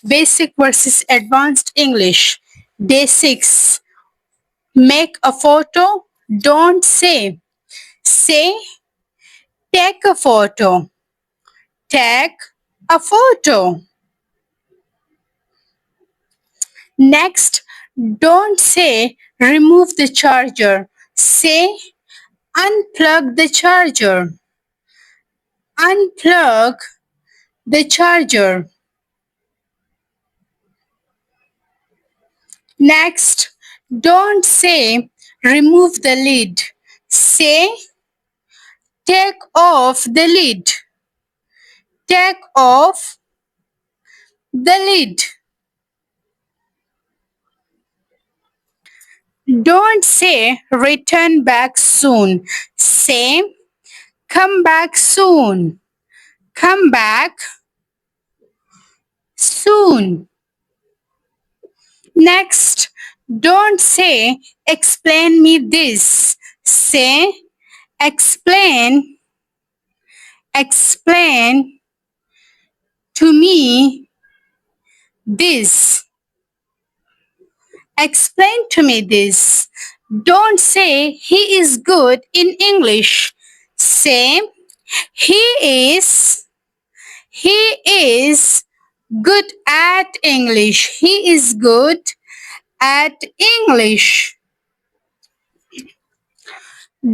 Basic versus Advanced English. Day 6. Make a photo. Don't say. Say, take a photo. Take a photo. Next, don't say remove the charger. Say unplug the charger. Unplug the charger. Next, don't say remove the lid. Say take off the lid. Take off the lid. Don't say return back soon. Say come back soon. Come back soon. Next, don't say explain me this. Say explain to me this. Explain to me this. Don't say he is good in English. Say he is good at English. He is good at English.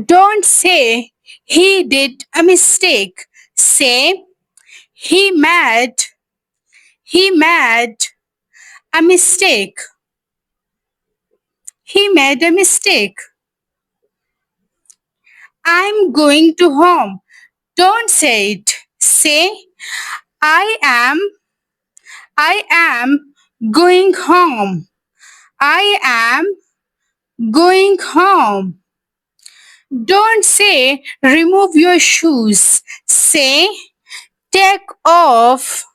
Don't say he did a mistake. Say he made a mistake. He made a mistake. I'm going to home. Don't say it. Say I am going home. I am going home. Don't say remove your shoes. Say take off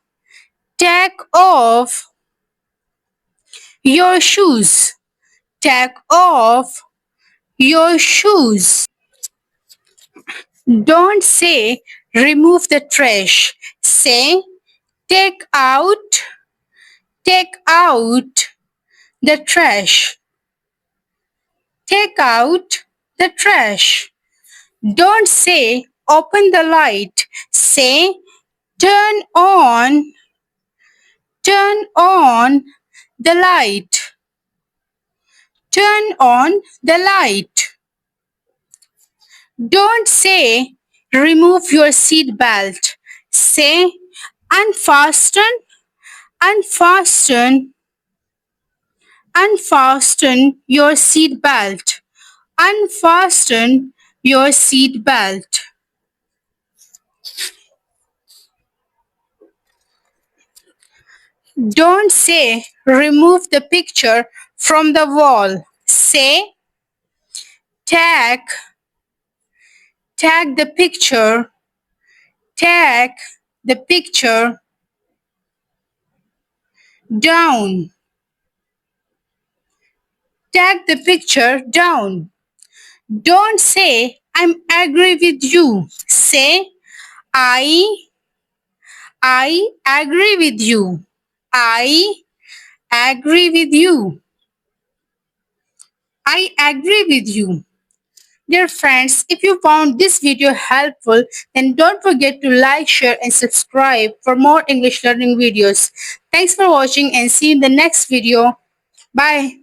your shoes. Take off your shoes. Don't say remove the trash. Say take out the trash. Take out the trash. Don't say open the light. Say turn on the light. Turn on the light. Don't say remove your seat belt. Say unfasten your seat belt. Unfasten your seat belt. Don't say remove the picture from the wall. Say tag the picture. Tag the picture down. Tag the picture down. Don't say I'm agree with you. Say I agree with you. I agree with you. I agree with you. Dear friends, if you found this video helpful, then don't forget to like, share and subscribe for more English learning videos. Thanks for watching and see you in the next video. Bye.